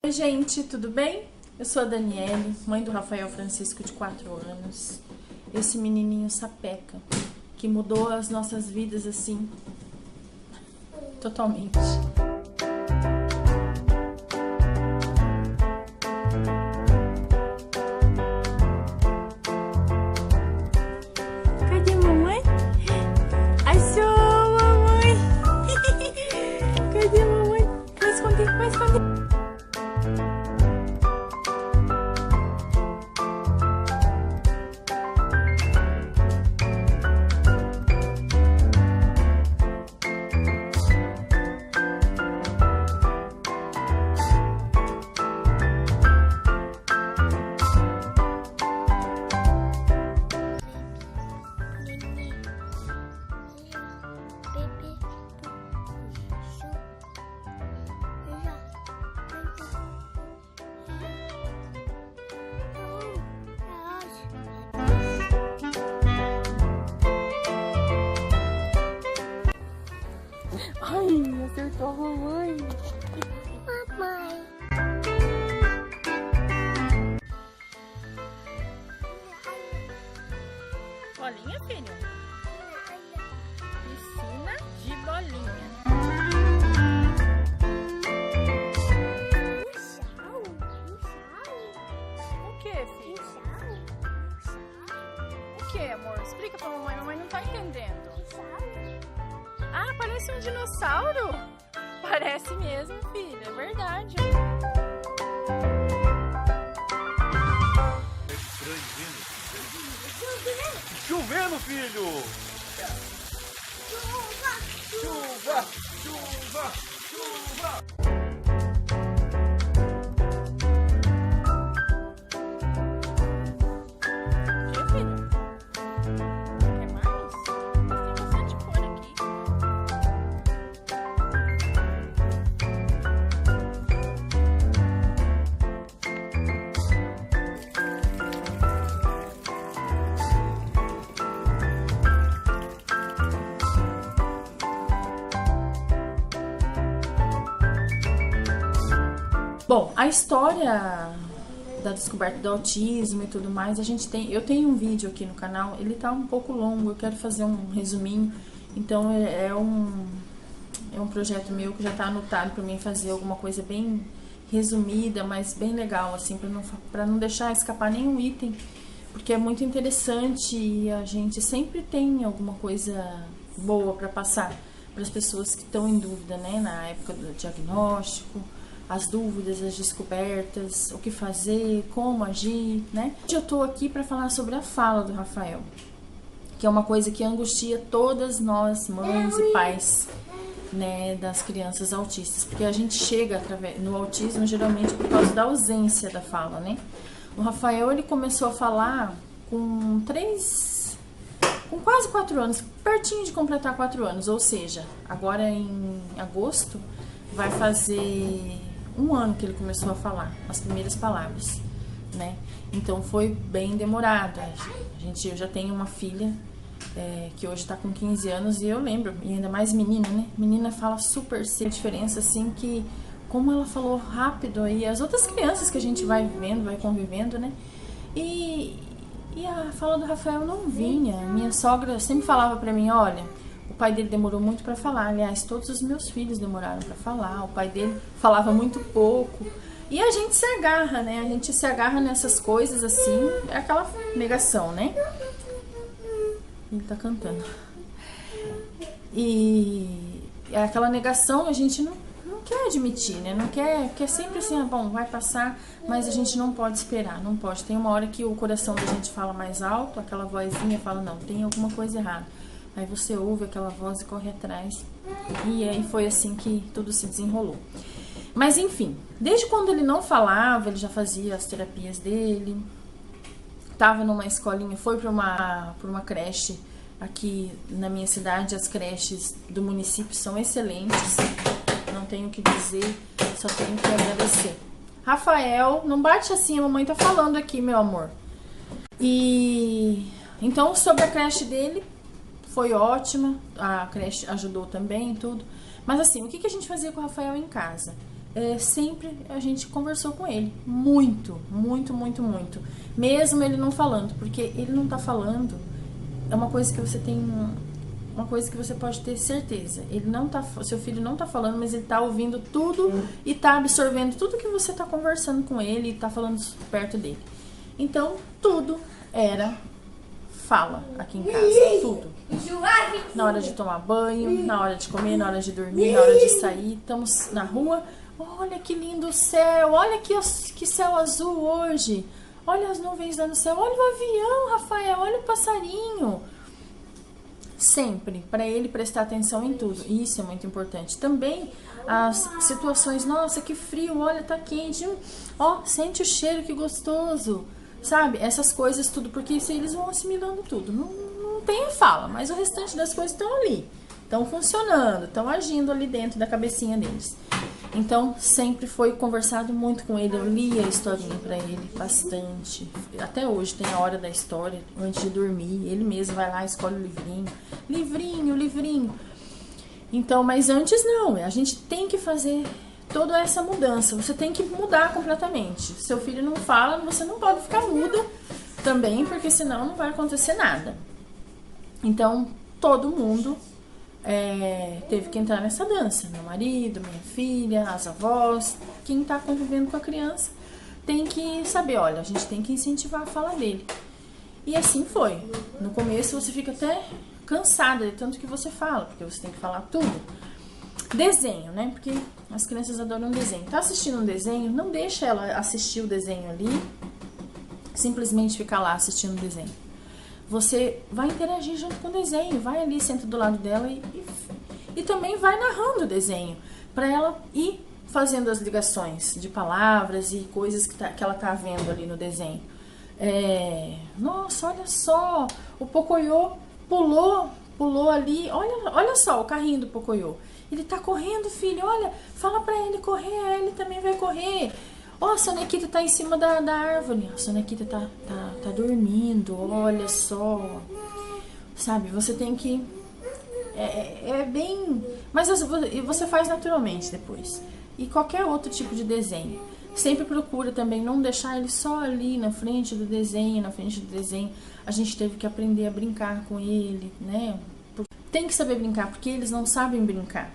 Oi gente, tudo bem? Eu sou a Daniele, mãe do Rafael Francisco de 4 anos. Esse menininho sapeca, que mudou as nossas vidas assim, totalmente. Cadê mamãe? Achou, mamãe? Cadê mamãe? Vai esconder, vai esconder. Ai, acertou a mamãe. Mamãe. Bolinha, filho? Piscina de bolinha. O que, filho? O que, amor? Explica pra mamãe. Mamãe não tá entendendo. Ah, parece um dinossauro? Parece mesmo, filho. É verdade. Chovendo, filho! Chuva! Chuva! Chuva! O que, filho? Quer mais? Mas tem bastante cor aqui. Bom, a história da descoberta do autismo e tudo mais, eu tenho um vídeo aqui no canal, ele tá um pouco longo, eu quero fazer um resuminho, então é um projeto meu que já tá anotado para mim fazer alguma coisa bem resumida, mas bem legal, assim, para não deixar escapar nenhum item, porque é muito interessante e a gente sempre tem alguma coisa boa para passar para as pessoas que estão em dúvida, né, na época do diagnóstico, as dúvidas, as descobertas, o que fazer, como agir, né? Hoje eu tô aqui para falar sobre a fala do Rafael, que é uma coisa que angustia todas nós, mães e pais, né, das crianças autistas, porque a gente chega no autismo geralmente por causa da ausência da fala, né? O Rafael, ele começou a falar com quase 4 anos, pertinho de completar 4 anos, ou seja, agora em agosto vai fazer 1 ano que ele começou a falar as primeiras palavras, né? Então foi bem demorado. Eu já tenho uma filha que hoje tá com 15 anos e eu lembro, e ainda mais menina, né? Menina fala super cedo, a diferença assim que como ela falou rápido aí, as outras crianças que a gente vai vendo, vai convivendo, né? E a fala do Rafael não vinha. Minha sogra sempre falava pra mim, olha, o pai dele demorou muito para falar. Aliás, todos os meus filhos demoraram para falar. O pai dele falava muito pouco. E a gente se agarra, né? A gente se agarra nessas coisas assim. É aquela negação, né? Ele tá cantando. E é aquela negação, a gente não quer admitir, né? Não quer, porque é sempre assim, bom, vai passar, mas a gente não pode esperar, não pode. Tem uma hora que o coração da gente fala mais alto, aquela vozinha fala, não, tem alguma coisa errada. Aí você ouve aquela voz e corre atrás. E aí foi assim que tudo se desenrolou. Mas enfim, desde quando ele não falava, ele já fazia as terapias dele. Tava numa escolinha, foi para uma creche aqui na minha cidade. As creches do município são excelentes. Não tenho o que dizer, só tenho que agradecer. Rafael, não bate assim, a mamãe tá falando aqui, meu amor. E então, sobre a creche dele, foi ótima, a creche ajudou também, tudo. Mas assim, o que a gente fazia com o Rafael em casa? sempre a gente conversou com ele. Muito, muito, muito, muito. Mesmo ele não falando, porque ele não tá falando, é uma coisa que você tem... Uma coisa que você pode ter certeza. Ele não tá, seu filho não tá falando, mas ele tá ouvindo tudo e tá absorvendo tudo que você tá conversando com ele e tá falando perto dele. Então, tudo era fala aqui em casa. Tudo. Na hora de tomar banho, na hora de comer, na hora de dormir, na hora de sair. Estamos na rua. Olha que lindo o céu. Olha que céu azul hoje. Olha as nuvens lá no céu. Olha o avião, Rafael. Olha o passarinho. Sempre, para ele prestar atenção em tudo. Isso é muito importante. Também as situações, nossa, que frio, olha, tá quente. Ó, sente o cheiro, que gostoso. Sabe? Essas coisas tudo, porque isso eles vão assimilando tudo. Não tem fala, mas o restante das coisas estão ali. Estão funcionando, estão agindo ali dentro da cabecinha deles. Então, sempre foi conversado muito com ele. Eu lia a historinha pra ele bastante. Até hoje tem a hora da história, antes de dormir. Ele mesmo vai lá e escolhe o livrinho. Livrinho, livrinho. Então, mas antes não. A gente tem que fazer toda essa mudança. Você tem que mudar completamente. Seu filho não fala, você não pode ficar muda também, porque senão não vai acontecer nada. Então, todo mundo... teve que entrar nessa dança. Meu marido, minha filha, as avós, quem tá convivendo com a criança tem que saber, olha, a gente tem que incentivar a fala dele. E assim foi. No começo você fica até cansada de tanto que você fala, porque você tem que falar tudo. Desenho, né? Porque as crianças adoram desenho. Tá assistindo um desenho, não deixa ela assistir o desenho ali, simplesmente ficar lá assistindo o desenho. Você vai interagir junto com o desenho, vai ali, senta do lado dela e também vai narrando o desenho, para ela ir fazendo as ligações de palavras e coisas que ela tá vendo ali no desenho. Nossa, olha só, o Pocoyo pulou ali, olha só o carrinho do Pocoyo. Ele tá correndo, filho, olha, fala pra ele correr, ele também vai correr. Ó, a Sonequita tá em cima da árvore. A Sonequita tá dormindo. Olha só. Sabe, você tem que... É bem... Mas você faz naturalmente depois. E qualquer outro tipo de desenho. Sempre procura também não deixar ele só ali na frente do desenho. Na frente do desenho. A gente teve que aprender a brincar com ele, né? Tem que saber brincar, porque eles não sabem brincar.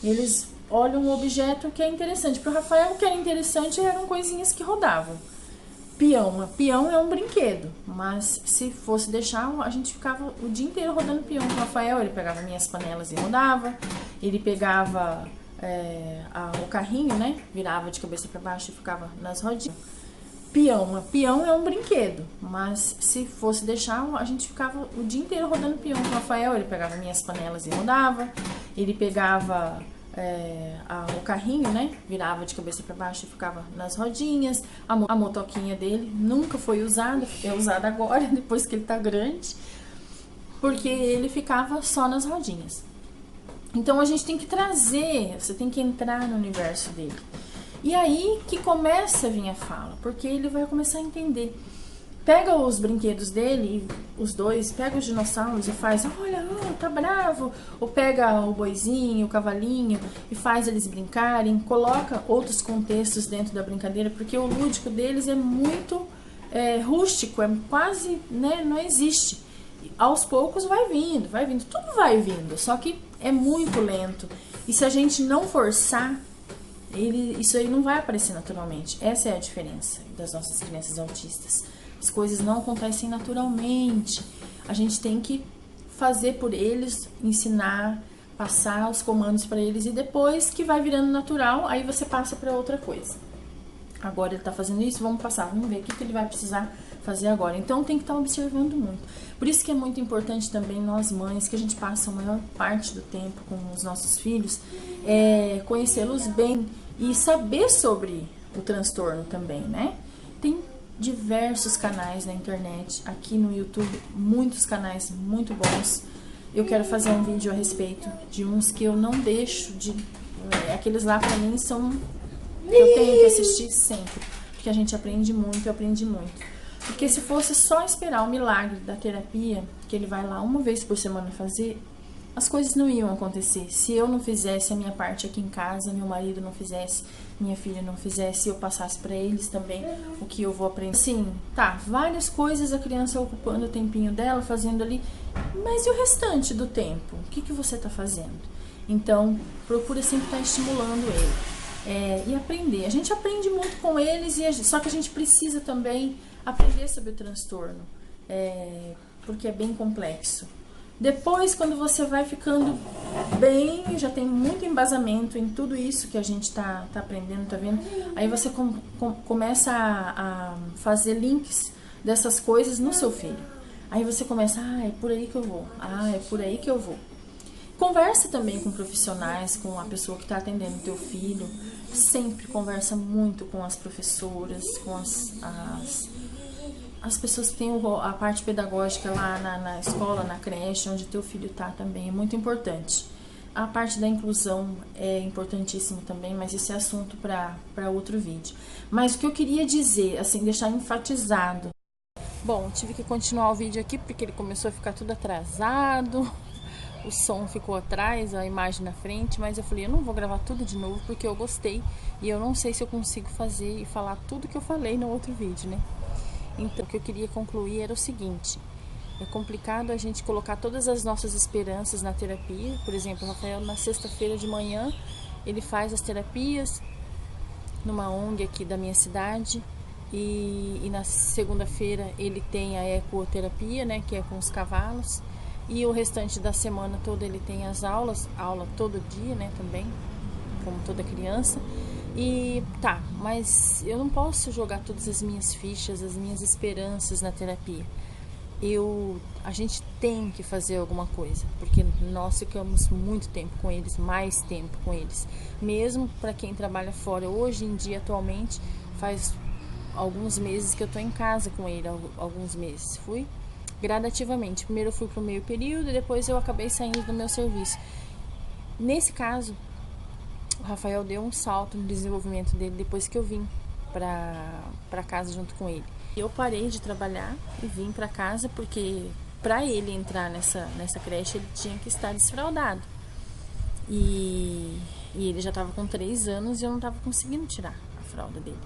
Eles... olha um objeto que é interessante. Para o Rafael, o que era interessante eram coisinhas que rodavam. Peão é um brinquedo, mas se fosse deixar, a gente ficava o dia inteiro rodando peão. O Rafael, ele pegava minhas panelas e rodava, ele pegava o carrinho, né? Virava de cabeça para baixo e ficava nas rodinhas. Peão é um brinquedo, mas se fosse deixar, a gente ficava o dia inteiro rodando peão. O Rafael, ele pegava minhas panelas e rodava, ele pegava... o carrinho, né? Virava de cabeça para baixo e ficava nas rodinhas. A motoquinha dele nunca foi usada, é usada agora, depois que ele tá grande, porque ele ficava só nas rodinhas. Então a gente tem que trazer, você tem que entrar no universo dele. E aí que começa a vir a fala, porque ele vai começar a entender. Pega os brinquedos dele, os dois, pega os dinossauros e faz, olha, tá bravo. Ou pega o boizinho, o cavalinho e faz eles brincarem. Coloca outros contextos dentro da brincadeira, porque o lúdico deles é muito rústico, é quase, né, não existe. Aos poucos vai vindo, tudo vai vindo, só que é muito lento. E se a gente não forçar, isso aí não vai aparecer naturalmente. Essa é a diferença das nossas crianças autistas. As coisas não acontecem naturalmente. A gente tem que fazer por eles, ensinar, passar os comandos para eles e depois que vai virando natural, aí você passa para outra coisa. Agora ele tá fazendo isso, vamos passar, vamos ver o que ele vai precisar fazer agora. Então tem que estar observando muito. Por isso que é muito importante também nós mães, que a gente passa a maior parte do tempo com os nossos filhos, conhecê-los bem e saber sobre o transtorno também, né? Tem diversos canais na internet, aqui no YouTube, muitos canais muito bons. Eu quero fazer um vídeo a respeito de uns que eu não deixo de... aqueles lá pra mim são... eu tenho que assistir sempre, porque a gente aprende muito, eu aprendi muito. Porque se fosse só esperar o milagre da terapia, que ele vai lá uma vez por semana fazer, as coisas não iam acontecer. Se eu não fizesse a minha parte aqui em casa, meu marido não fizesse, minha filha não fizesse, eu passasse para eles também o que eu vou aprender. Sim, tá, várias coisas, a criança ocupando o tempinho dela, fazendo ali, mas e o restante do tempo? O que você tá fazendo? Então, procura sempre estar estimulando ele. E aprender. A gente aprende muito com eles, só que a gente precisa também aprender sobre o transtorno, porque é bem complexo. Depois, quando você vai ficando bem, já tem muito embasamento em tudo isso que a gente tá aprendendo, tá vendo? Aí você começa a fazer links dessas coisas no seu filho. Aí você começa, é por aí que eu vou, é por aí que eu vou. Conversa também com profissionais, com a pessoa que está atendendo o teu filho. Sempre conversa muito com as professoras, com as pessoas que têm a parte pedagógica lá na escola, na creche, onde teu filho está também. É muito importante. A parte da inclusão é importantíssimo também, mas esse é assunto para outro vídeo. Mas o que eu queria dizer, assim, deixar enfatizado. Bom, tive que continuar o vídeo aqui porque ele começou a ficar tudo atrasado. O som ficou atrás, a imagem na frente, mas eu falei, eu não vou gravar tudo de novo porque eu gostei e eu não sei se eu consigo fazer e falar tudo que eu falei no outro vídeo, né? Então, o que eu queria concluir era o seguinte: é complicado a gente colocar todas as nossas esperanças na terapia. Por exemplo, o Rafael, na sexta-feira de manhã, ele faz as terapias numa ONG aqui da minha cidade e na segunda-feira ele tem a ecoterapia, né, que é com os cavalos. E o restante da semana toda ele tem as aulas, aula todo dia, né, também, como toda criança. E tá, mas eu não posso jogar todas as minhas fichas, as minhas esperanças na terapia. A gente tem que fazer alguma coisa, porque nós ficamos muito tempo com eles, mais tempo com eles. Mesmo para quem trabalha fora, hoje em dia, atualmente, faz alguns meses que eu tô em casa com ele, alguns meses. Fui gradativamente. Primeiro eu fui para o meio período e depois eu acabei saindo do meu serviço. Nesse caso, o Rafael deu um salto no desenvolvimento dele depois que eu vim para casa junto com ele. Eu parei de trabalhar e vim para casa porque para ele entrar nessa creche ele tinha que estar desfraldado. E ele já estava com 3 anos e eu não estava conseguindo tirar a fralda dele.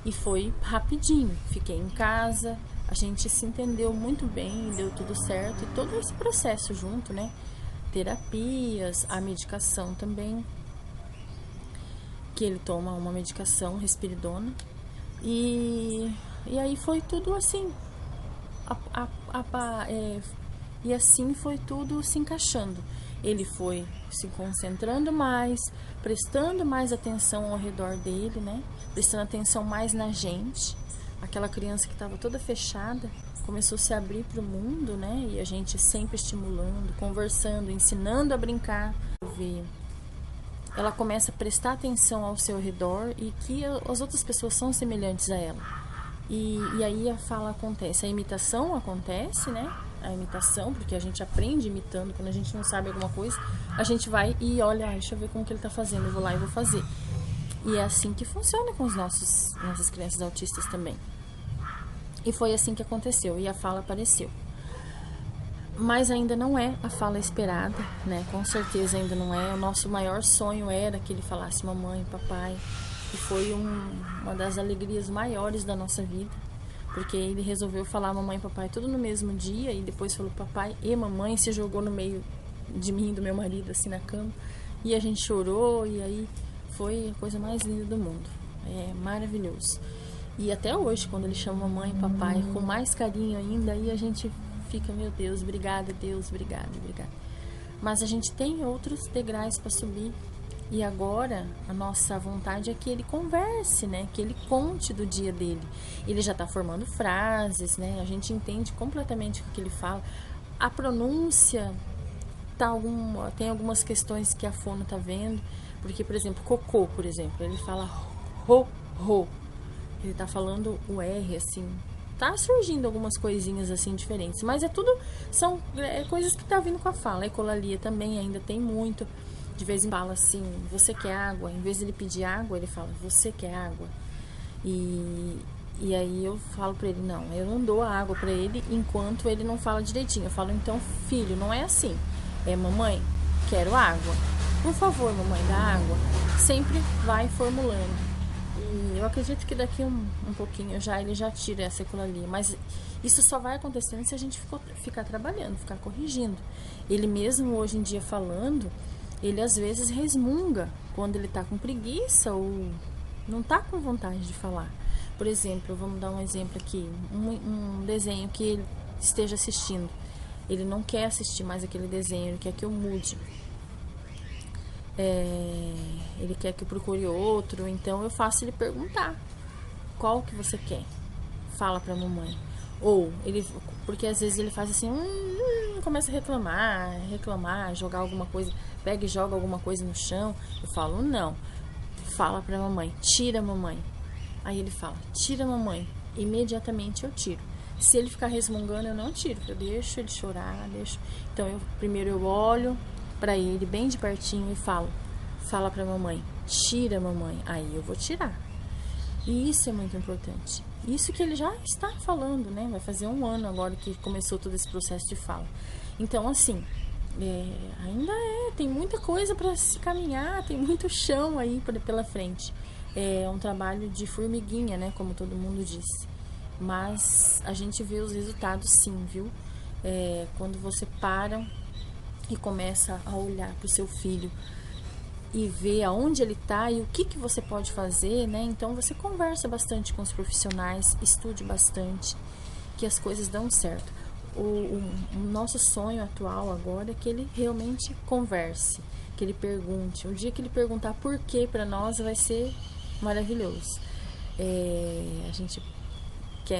E foi rapidinho. Fiquei em casa. A gente se entendeu muito bem, deu tudo certo. E todo esse processo junto, né? Terapias, a medicação também. Que ele toma uma medicação, Risperidona. E aí foi tudo assim. E assim foi tudo se encaixando. Ele foi se concentrando mais, prestando mais atenção ao redor dele, né? Prestando atenção mais na gente. Aquela criança que estava toda fechada começou a se abrir para o mundo, né? E a gente sempre estimulando, conversando, ensinando a brincar. Ela começa a prestar atenção ao seu redor e que as outras pessoas são semelhantes a ela. E aí a fala acontece, a imitação acontece, né? A imitação, porque a gente aprende imitando. Quando a gente não sabe alguma coisa, a gente vai e olha, deixa eu ver como que ele tá fazendo, eu vou lá e vou fazer. E é assim que funciona com as nossas crianças autistas também. E foi assim que aconteceu, e a fala apareceu. Mas ainda não é a fala esperada, né? Com certeza ainda não é. O nosso maior sonho era que ele falasse mamãe, papai. E foi uma das alegrias maiores da nossa vida. Porque ele resolveu falar mamãe e papai tudo no mesmo dia. E depois falou papai e mamãe. Se jogou no meio de mim e do meu marido, assim, na cama. E a gente chorou. E aí foi a coisa mais linda do mundo. É maravilhoso. E até hoje, quando ele chama mamãe e papai com mais carinho ainda, aí a gente fica, meu Deus, obrigada, Deus, obrigada, obrigada. Mas a gente tem outros degraus para subir. E agora, a nossa vontade é que ele converse, né? Que ele conte do dia dele. Ele já está formando frases, né? A gente entende completamente o que ele fala. A pronúncia, tem algumas questões que a fono está vendo. Porque, por exemplo, cocô, por exemplo, ele fala ro, ro. Ele tá falando o R, assim. Tá surgindo algumas coisinhas, assim, diferentes. Mas são coisas que tá vindo com a fala. A ecolalia também ainda tem muito. De vez em quando fala assim, você quer água? Em vez de ele pedir água, ele fala, você quer água? E aí eu falo pra ele, não, eu não dou a água pra ele enquanto ele não fala direitinho. Eu falo, então, filho, não é assim. Mamãe, quero água. Por favor, mamãe, dá água. Sempre vai formulando. E eu acredito que daqui um pouquinho ele já tira aquilo ali. Mas isso só vai acontecendo se a gente ficar trabalhando, ficar corrigindo. Ele mesmo hoje em dia falando, ele às vezes resmunga quando ele tá com preguiça ou não tá com vontade de falar. Por exemplo, vamos dar um exemplo aqui, um desenho que ele esteja assistindo. Ele não quer assistir mais aquele desenho, ele quer que eu mude. Ele quer que eu procure outro, então eu faço ele perguntar: qual que você quer? Fala pra mamãe. Ou porque às vezes ele faz assim, começa a reclamar, jogar alguma coisa, pega e joga alguma coisa no chão. Eu falo: não, fala pra mamãe, tira mamãe. Aí ele fala: tira mamãe. Imediatamente eu tiro. Se ele ficar resmungando, eu não tiro, eu deixo ele chorar, Então primeiro eu olho pra ele bem de pertinho e fala pra mamãe, tira mamãe. Aí eu vou tirar. E isso é muito importante. Isso que ele já está falando, né? Vai fazer 1 ano agora que começou todo esse processo de fala. Então, assim, ainda tem muita coisa para se caminhar, tem muito chão aí pela frente. É um trabalho de formiguinha, né? Como todo mundo diz. Mas a gente vê os resultados sim, viu? Quando você para e começa a olhar para o seu filho e ver aonde ele está e o que você pode fazer, né? Então você conversa bastante com os profissionais, estude bastante, que as coisas dão certo. O nosso sonho atual agora é que ele realmente converse, que ele pergunte. O dia que ele perguntar por quê para nós vai ser maravilhoso. A gente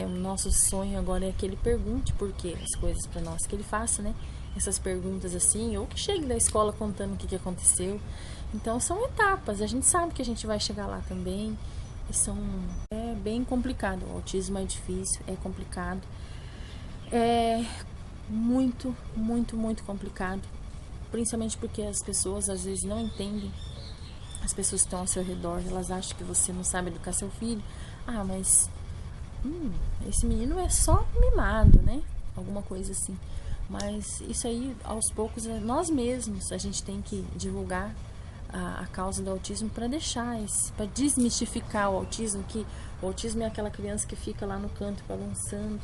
o nosso sonho agora é que ele pergunte por quê as coisas para nós, que ele faça, né? Essas perguntas assim, ou que chegue da escola contando o que aconteceu. Então são etapas, a gente sabe que a gente vai chegar lá também. É bem complicado, o autismo é difícil, é complicado. É muito, muito, muito complicado. Principalmente porque as pessoas às vezes não entendem. As pessoas que estão ao seu redor, elas acham que você não sabe educar seu filho. Mas esse menino é só mimado, né? Alguma coisa assim. Mas isso aí, aos poucos, nós mesmos, a gente tem que divulgar a causa do autismo para para desmistificar o autismo, que o autismo é aquela criança que fica lá no canto balançando,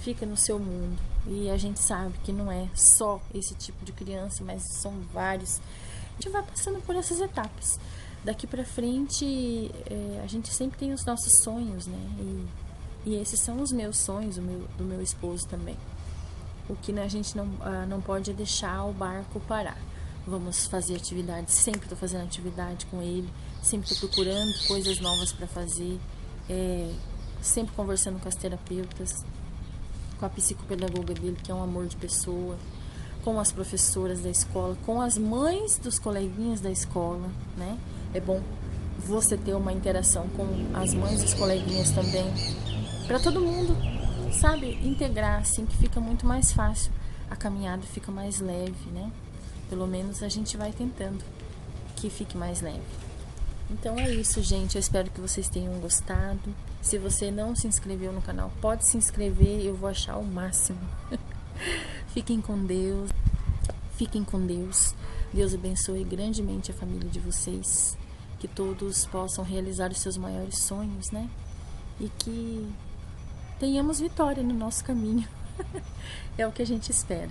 fica no seu mundo. E a gente sabe que não é só esse tipo de criança, mas são vários. A gente vai passando por essas etapas. Daqui para frente, a gente sempre tem os nossos sonhos, né? E esses são os meus sonhos, do meu esposo também. O que a gente não pode é deixar o barco parar. Vamos fazer atividades, sempre estou fazendo atividade com ele, sempre estou procurando coisas novas para fazer, sempre conversando com as terapeutas, com a psicopedagoga dele, que é um amor de pessoa, com as professoras da escola, com as mães dos coleguinhas da escola, né? É bom você ter uma interação com as mães dos coleguinhas também, para todo mundo, sabe, integrar, assim, que fica muito mais fácil, a caminhada fica mais leve, né? Pelo menos a gente vai tentando que fique mais leve. Então é isso, gente, eu espero que vocês tenham gostado. Se você não se inscreveu no canal, pode se inscrever, eu vou achar o máximo. Fiquem com Deus, Deus abençoe grandemente a família de vocês, que todos possam realizar os seus maiores sonhos, né? E que tenhamos vitória no nosso caminho. É o que a gente espera.